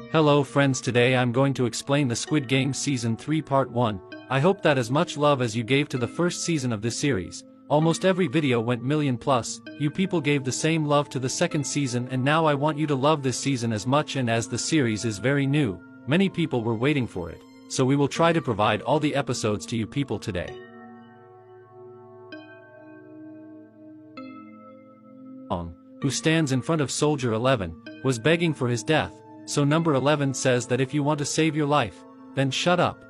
Hello friends, today I'm going to explain the Squid Game Season 3 Part 1. I hope that as much love as you gave to the first season of this series, almost every video went million plus, you people gave the same love to the second season, and now I want you to love this season as much, and as the series is very new, many people were waiting for it, so we will try to provide all the episodes to you people today. Who stands in front of Soldier 11, was begging for his death, so number 11 says that if you want to save your life, then shut up.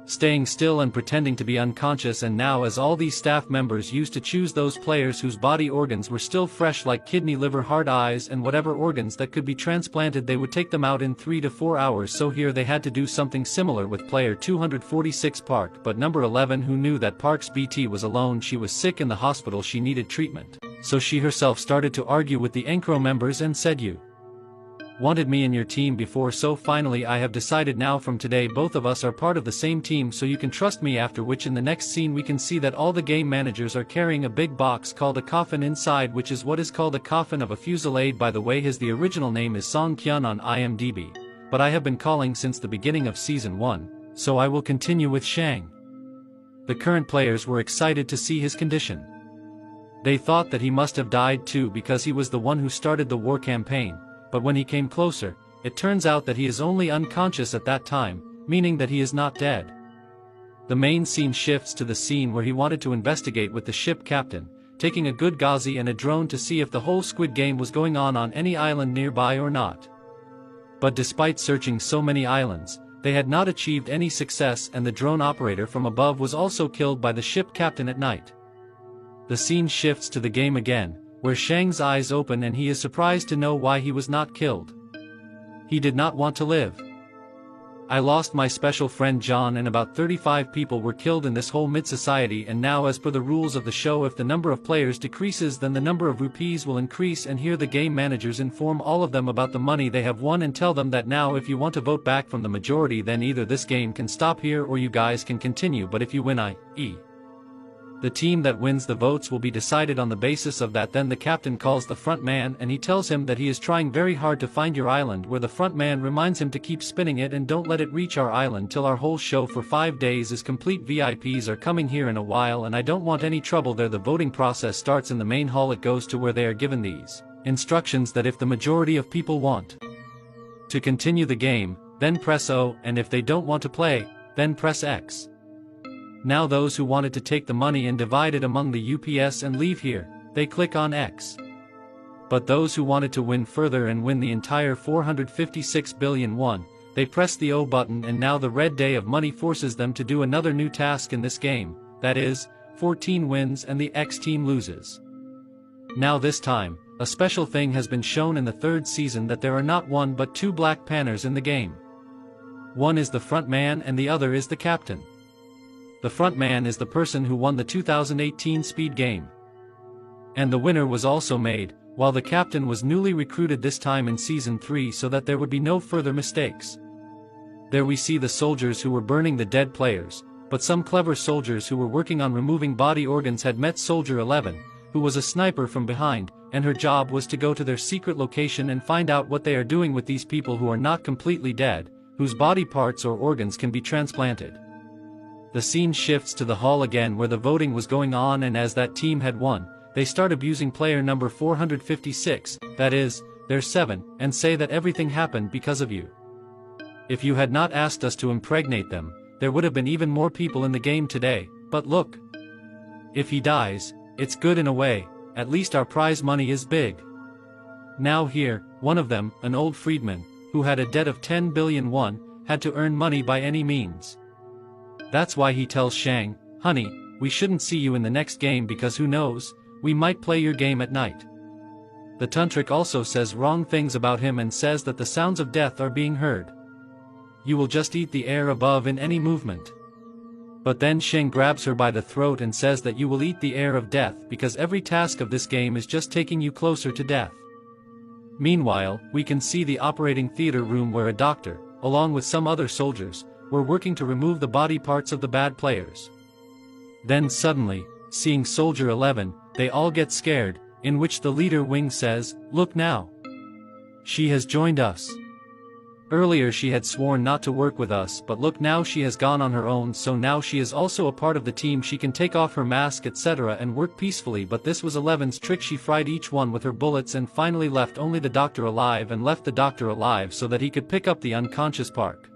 Staying still and pretending to be unconscious, and now as all these staff members used to choose those players whose body organs were still fresh, like kidney, liver, heart, eyes, and whatever organs that could be transplanted, they would take them out in 3 to 4 hours, so here they had to do something similar with player 246 Park, but number 11 who knew that Park's BT was alone, she was sick in the hospital, she needed treatment, so she herself started to argue with the Encro members and said, "You wanted me in your team before, so finally I have decided now from today both of us are part of the same team, so you can trust me." After which in the next scene we can see that all the game managers are carrying a big box called a coffin inside, which is what is called a coffin of a fusillade. By the way, the original name is Song Kyun on IMDb, but I have been calling since the beginning of season 1, so I will continue with Shang. The current players were excited to see his condition. They thought that he must have died too, because he was the one who started the war campaign. But when he came closer, it turns out that he is only unconscious at that time, meaning that he is not dead. The main scene shifts to the scene where he wanted to investigate with the ship captain, taking a good Gauzy and a drone to see if the whole Squid Game was going on any island nearby or not. But despite searching so many islands, they had not achieved any success, and the drone operator from above was also killed by the ship captain at night. The scene shifts to the game again, where Shang's eyes open and he is surprised to know why he was not killed. He did not want to live. "I lost my special friend John, and about 35 people were killed in this whole mid-society, and now as per the rules of the show, if the number of players decreases then the number of rupees will increase, and here the game managers inform all of them about the money they have won and tell them that now if you want to vote back from the majority, then either this game can stop here or you guys can continue, but if you win, i.e. the team that wins the votes will be decided on the basis of that." Then the captain calls the front man and he tells him that he is trying very hard to find your island, where the front man reminds him to keep spinning it and don't let it reach our island till our whole show for 5 days is complete. VIPs are coming here in a while and I don't want any trouble there. The voting process starts in the main hall. It goes to where they are given these instructions that if the majority of people want to continue the game, then press O, and if they don't want to play, then press X. Now those who wanted to take the money and divide it among the UPS and leave here, they click on X. But those who wanted to win further and win the entire 456 billion won, they press the O button, and now the red day of money forces them to do another new task in this game, that is, 14 wins and the X team loses. Now this time, a special thing has been shown in the third season, that there are not one but two black panners in the game. One is the front man and the other is the captain. The front man is the person who won the 2018 Speed Game. And the winner was also made, while the captain was newly recruited this time in Season 3 so that there would be no further mistakes. There we see the soldiers who were burning the dead players, but some clever soldiers who were working on removing body organs had met Soldier 11, who was a sniper from behind, and her job was to go to their secret location and find out what they are doing with these people who are not completely dead, whose body parts or organs can be transplanted. The scene shifts to the hall again where the voting was going on, and as that team had won, they start abusing player number 456, that is, their 7, and say that everything happened because of you. If you had not asked us to impregnate them, there would have been even more people in the game today, but look. If he dies, it's good in a way, at least our prize money is big. Now here, one of them, an old freedman, who had a debt of 10 billion won, had to earn money by any means. That's why he tells Shang, "Honey, we shouldn't see you in the next game because who knows, we might play your game at night." The Tantric also says wrong things about him and says that the sounds of death are being heard. You will just eat the air above in any movement. But then Shang grabs her by the throat and says that you will eat the air of death because every task of this game is just taking you closer to death. Meanwhile, we can see the operating theater room where a doctor, along with some other soldiers, were working to remove the body parts of the bad players. Then suddenly, seeing Soldier 11, they all get scared, in which the leader Wing says, "Look now. She has joined us." Earlier she had sworn not to work with us, but look, now she has gone on her own, so now she is also a part of the team. She can take off her mask etc. and work peacefully, but this was 11's trick. She fried each one with her bullets and finally left only the doctor alive, and left the doctor alive so that he could pick up the unconscious Park.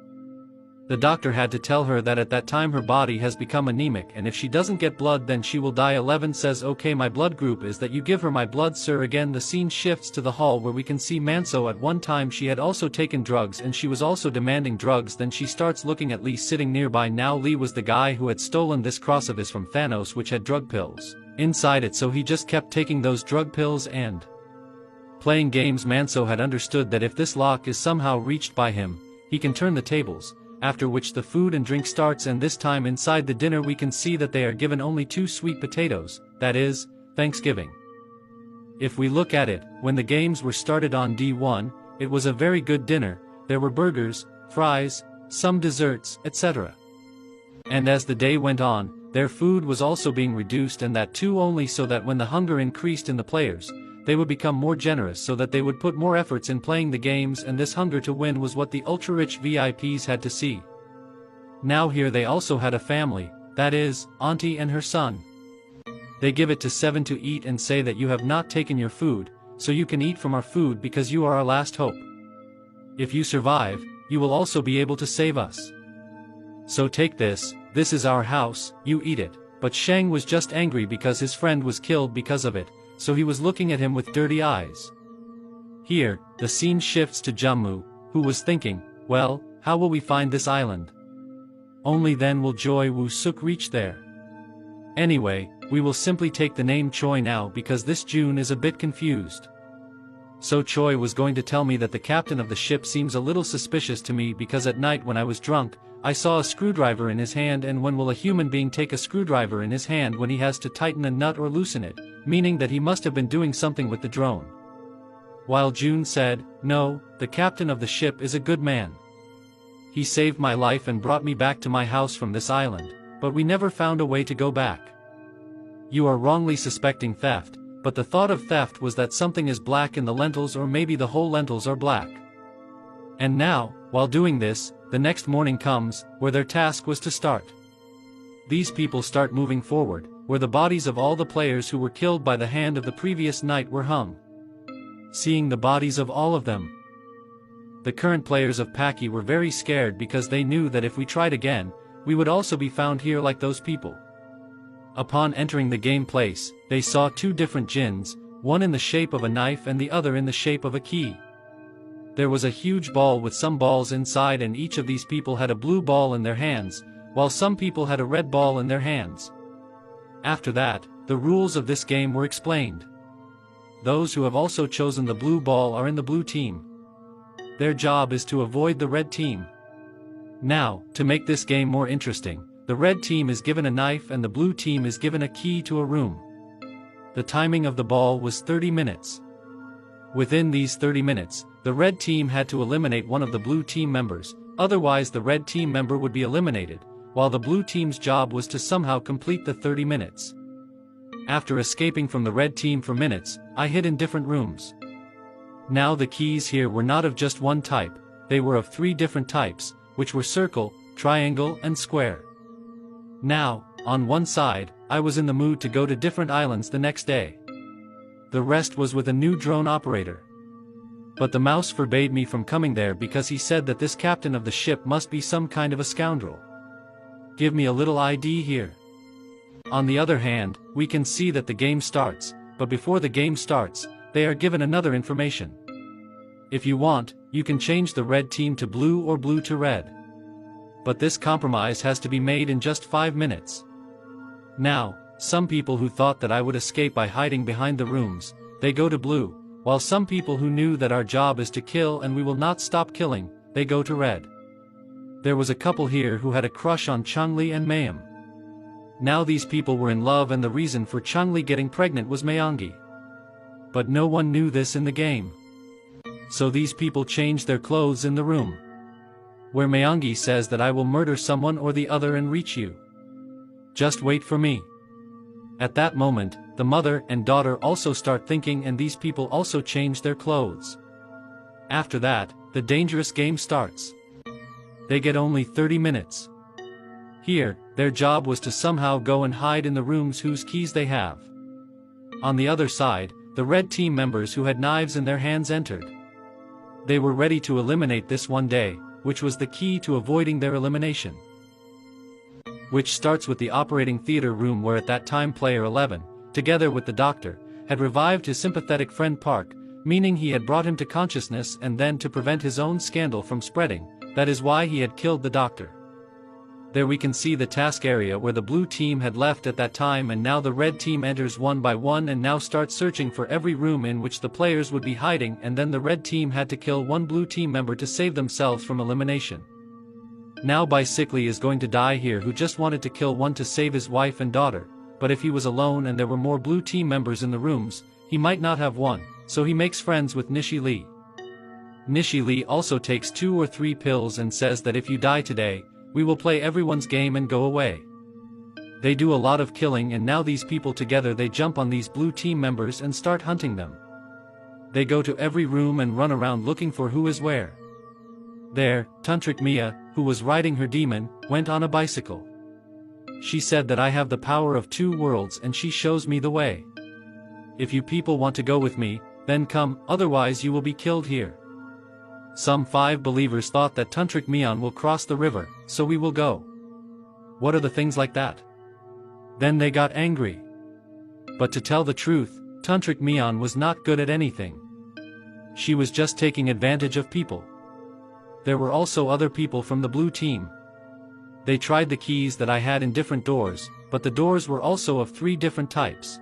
The doctor had to tell her that at that time her body has become anemic, and if she doesn't get blood then she will die. 11 says, okay, my blood group is that you give her my blood, sir. Again the scene shifts to the hall where we can see Manso. At one time she had also taken drugs and she was also demanding drugs. Then she starts looking at Lee sitting nearby. Now Lee was the guy who had stolen this cross of his from Thanos, which had drug pills inside it, so he just kept taking those drug pills and playing games. Manso had understood that if this lock is somehow reached by him, he can turn the tables. After which the food and drink starts, and this time inside the dinner we can see that they are given only 2 sweet potatoes, that is, Thanksgiving. If we look at it, when the games were started on D1, it was a very good dinner. There were burgers, fries, some desserts, etc. And as the day went on, their food was also being reduced, and that too only so that when the hunger increased in the players, they would become more generous so that they would put more efforts in playing the games, and this hunger to win was what the ultra-rich VIPs had to see. Now here they also had a family, that is, Auntie and her son. They give it to 7 to eat and say that you have not taken your food, so you can eat from our food because you are our last hope. If you survive, you will also be able to save us. So take this is our house, you eat it. But Shang was just angry because his friend was killed because of it, so he was looking at him with dirty eyes. Here, the scene shifts to Jummu, who was thinking, well, how will we find this island? Only then will Joy Woo Suk reach there. Anyway, we will simply take the name Choi now because this June is a bit confused. So Choi was going to tell me that the captain of the ship seems a little suspicious to me because at night when I was drunk, I saw a screwdriver in his hand, and when will a human being take a screwdriver in his hand when he has to tighten a nut or loosen it, meaning that he must have been doing something with the drone. While June said, no, the captain of the ship is a good man. He saved my life and brought me back to my house from this island, but we never found a way to go back. You are wrongly suspecting theft, but the thought of theft was that something is black in the lentils, or maybe the whole lentils are black. And now, while doing this, the next morning comes, where their task was to start. These people start moving forward, where the bodies of all the players who were killed by the hand of the previous night were hung. Seeing the bodies of all of them, the current players of Paki were very scared because they knew that if we tried again, we would also be found here like those people. Upon entering the game place, they saw 2 different jinns, one in the shape of a knife and the other in the shape of a key. There was a huge ball with some balls inside, and each of these people had a blue ball in their hands, while some people had a red ball in their hands. After that, the rules of this game were explained. Those who have also chosen the blue ball are in the blue team. Their job is to avoid the red team. Now, to make this game more interesting, the red team is given a knife and the blue team is given a key to a room. The timing of the ball was 30 minutes. Within these 30 minutes, the red team had to eliminate one of the blue team members, otherwise the red team member would be eliminated, while the blue team's job was to somehow complete the 30 minutes. After escaping from the red team for minutes, I hid in different rooms. Now the keys here were not of just one type, they were of 3 different types, which were circle, triangle and square. Now, on one side, I was in the mood to go to different islands the next day. The rest was with a new drone operator. But the mouse forbade me from coming there because he said that this captain of the ship must be some kind of a scoundrel. Give me a little ID here. On the other hand, we can see that the game starts, but before the game starts, they are given another information. If you want, you can change the red team to blue or blue to red. But this compromise has to be made in just 5 minutes. Now, some people who thought that I would escape by hiding behind the rooms, they go to blue, while some people who knew that our job is to kill and we will not stop killing, they go to red. There was a couple here who had a crush on Changli and Mayam. Now these people were in love, and the reason for Changli getting pregnant was Mayangi. But no one knew this in the game. So these people changed their clothes in the room, where Mayangi says that I will murder someone or the other and reach you. Just wait for me. At that moment, the mother and daughter also start thinking, and these people also change their clothes. After that, the dangerous game starts. They get only 30 minutes. Here, their job was to somehow go and hide in the rooms whose keys they have. On the other side, the red team members who had knives in their hands entered. They were ready to eliminate this one day, which was the key to avoiding their elimination. Which starts with the operating theater room where at that time player 11, together with the doctor, had revived his sympathetic friend Park, meaning he had brought him to consciousness, and then to prevent his own scandal from spreading, that is why he had killed the doctor. There we can see the task area where the blue team had left at that time, and now the red team enters one by one and now starts searching for every room in which the players would be hiding, and then the red team had to kill one blue team member to save themselves from elimination. Now Bicycly is going to die here, who just wanted to kill one to save his wife and daughter, but if he was alone and there were more blue team members in the rooms, he might not have won, so he makes friends with Nishi Lee. Nishi Lee also takes 2 or 3 pills and says that if you die today, we will play everyone's game and go away. They do a lot of killing, and now these people together they jump on these blue team members and start hunting them. They go to every room and run around looking for who is where. There, Tantric Mia, who was riding her demon, went on a bicycle. She said that I have the power of 2 worlds and she shows me the way. If you people want to go with me, then come, otherwise you will be killed here. Some 5 believers thought that Tantric Mian will cross the river, so we will go. What are the things like that? Then they got angry. But to tell the truth, Tantric Mian was not good at anything. She was just taking advantage of people. There were also other people from the blue team. They tried the keys that I had in different doors, but the doors were also of 3 different types.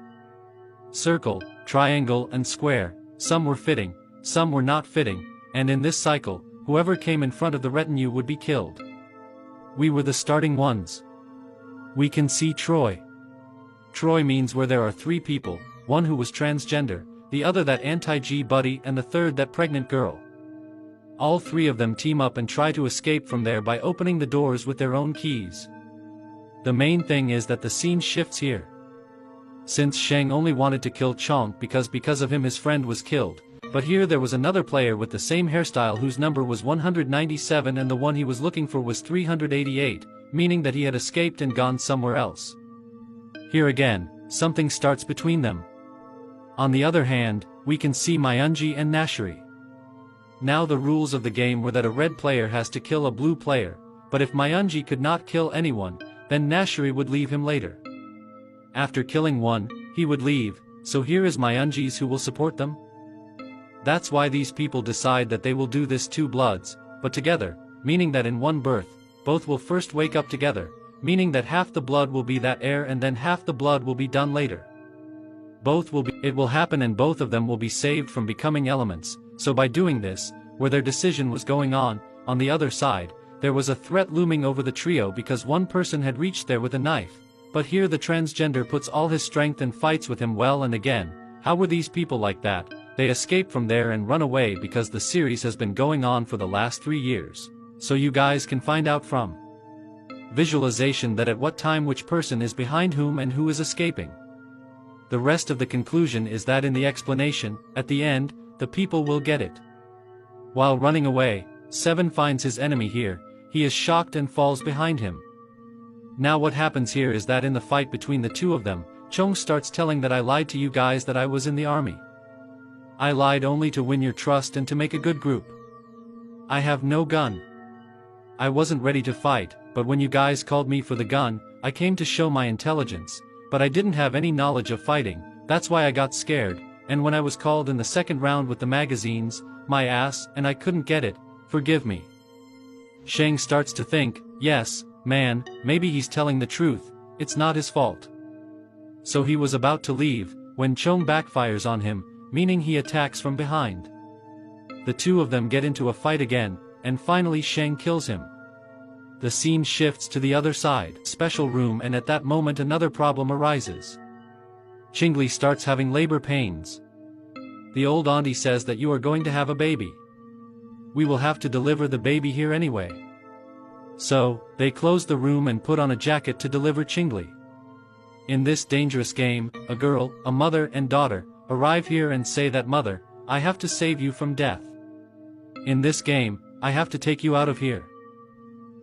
Circle, triangle and square, some were fitting, some were not fitting, and in this cycle, whoever came in front of the retinue would be killed. We were the starting ones. We can see Troy. Troy means where there are 3 people, one who was transgender, the other that anti-G buddy, and the third that pregnant girl. All 3 of them team up and try to escape from there by opening the doors with their own keys. The main thing is that the scene shifts here. Since Sheng only wanted to kill Chong because of him his friend was killed, but here there was another player with the same hairstyle whose number was 197 and the one he was looking for was 388, meaning that he had escaped and gone somewhere else. Here again, something starts between them. On the other hand, we can see Myunji and Nashiri. Now the rules of the game were that a red player has to kill a blue player, but if Myunji could not kill anyone, then Nashiri would leave him later. After killing one, he would leave, so here is Myunji's who will support them. That's why these people decide that they will do this 2 bloods, but together, meaning that in one birth, both will first wake up together, meaning that half the blood will be that heir and then half the blood will be done later. It will happen and both of them will be saved from becoming elements, so by doing this, where their decision was going on the other side, there was a threat looming over the trio because one person had reached there with a knife, but here the transgender puts all his strength and fights with him well and again. How were these people like that? They escape from there and run away because the series has been going on for the last 3 years, so you guys can find out from visualization that at what time which person is behind whom and who is escaping. The rest of the conclusion is that in the explanation, at the end, the people will get it. While running away, Seven finds his enemy here, he is shocked and falls behind him. Now what happens here is that in the fight between the 2 of them, Chong starts telling that I lied to you guys that I was in the army. I lied only to win your trust and to make a good group. I have no gun. I wasn't ready to fight, but when you guys called me for the gun, I came to show my intelligence, but I didn't have any knowledge of fighting, that's why I got scared, and when I was called in the 2nd round with the magazines, my ass, and I couldn't get it, forgive me. Sheng starts to think, yes, man, maybe he's telling the truth, it's not his fault. So he was about to leave, when Chong backfires on him, meaning he attacks from behind. The 2 of them get into a fight again, and finally Sheng kills him. The scene shifts to the other side, special room, and at that moment another problem arises. Qingli starts having labor pains. The old auntie says that you are going to have a baby. We will have to deliver the baby here anyway. So, they close the room and put on a jacket to deliver Qingli. In this dangerous game, a girl, a mother and daughter, arrive here and say that mother, I have to save you from death. In this game, I have to take you out of here.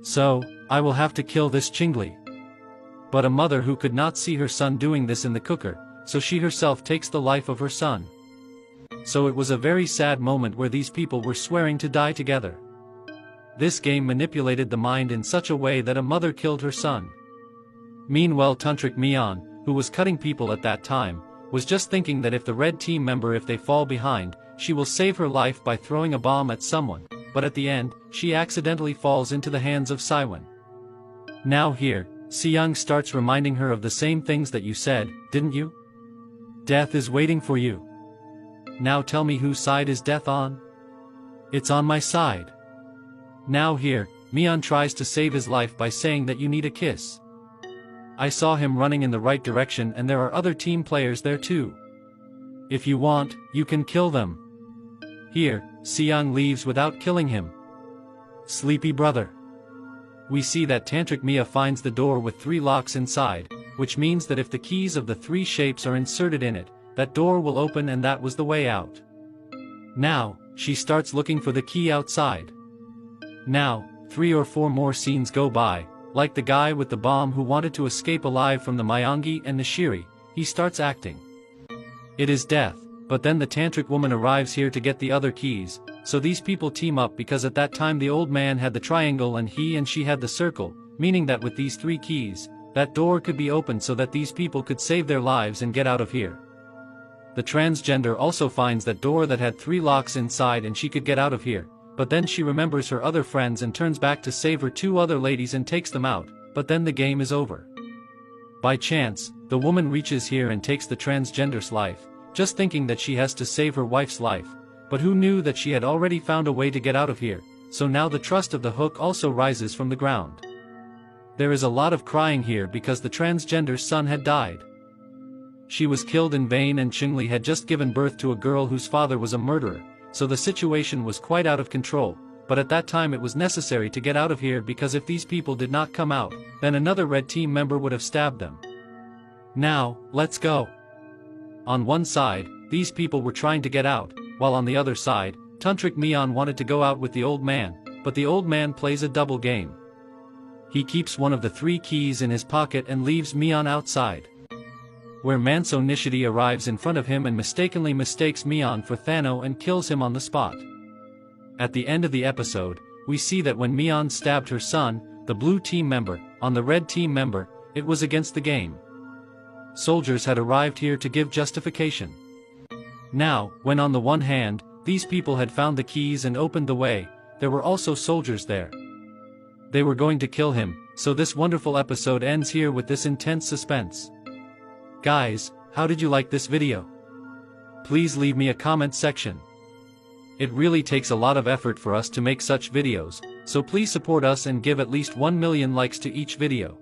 So, I will have to kill this Chingli. But a mother who could not see her son doing this in the cooker, so she herself takes the life of her son. So it was a very sad moment where these people were swearing to die together. This game manipulated the mind in such a way that a mother killed her son. Meanwhile Tantric Mian, who was cutting people at that time, was just thinking that if the red team member if they fall behind, she will save her life by throwing a bomb at someone, but at the end, she accidentally falls into the hands of Saiwan. Now here, Siyoung starts reminding her of the same things that you said, didn't you? Death is waiting for you. Now tell me whose side is death on? It's on my side. Now here, Mian tries to save his life by saying that you need a kiss. I saw him running in the right direction and there are other team players there too. If you want, you can kill them. Here, Siyoung leaves without killing him. Sleepy brother. We see that Tantric Mia finds the door with 3 locks inside, which means that if the keys of the 3 shapes are inserted in it, that door will open and that was the way out. Now, she starts looking for the key outside. Now, 3 or 4 more scenes go by, like the guy with the bomb who wanted to escape alive from the Myangi and Nishiri, he starts acting. It is death, but then the tantric woman arrives here to get the other keys, so these people team up because at that time the old man had the triangle and he and she had the circle, meaning that with these 3 keys, that door could be opened so that these people could save their lives and get out of here. The transgender also finds that door that had 3 locks inside and she could get out of here, but then she remembers her other friends and turns back to save her 2 other ladies and takes them out, but then the game is over. By chance, the woman reaches here and takes the transgender's life, just thinking that she has to save her wife's life, but who knew that she had already found a way to get out of here, so now the trust of the hook also rises from the ground. There is a lot of crying here because the transgender's son had died. She was killed in vain and Chingli had just given birth to a girl whose father was a murderer, so the situation was quite out of control, but at that time it was necessary to get out of here because if these people did not come out, then another red team member would have stabbed them. Now, let's go. On one side, these people were trying to get out, while on the other side, Tantric Mian wanted to go out with the old man, but the old man plays a double game. He keeps one of the 3 keys in his pocket and leaves Mian outside. Where Manso Nishidi arrives in front of him and mistakenly mistakes Mian for Thano and kills him on the spot. At the end of the episode, we see that when Mian stabbed her son, the blue team member, on the red team member, it was against the game. Soldiers had arrived here to give justification. Now, when on the one hand, these people had found the keys and opened the way, there were also soldiers there. They were going to kill him, so this wonderful episode ends here with this intense suspense. Guys, how did you like this video? Please leave me a comment section. It really takes a lot of effort for us to make such videos, so please support us and give at least 1 million likes to each video.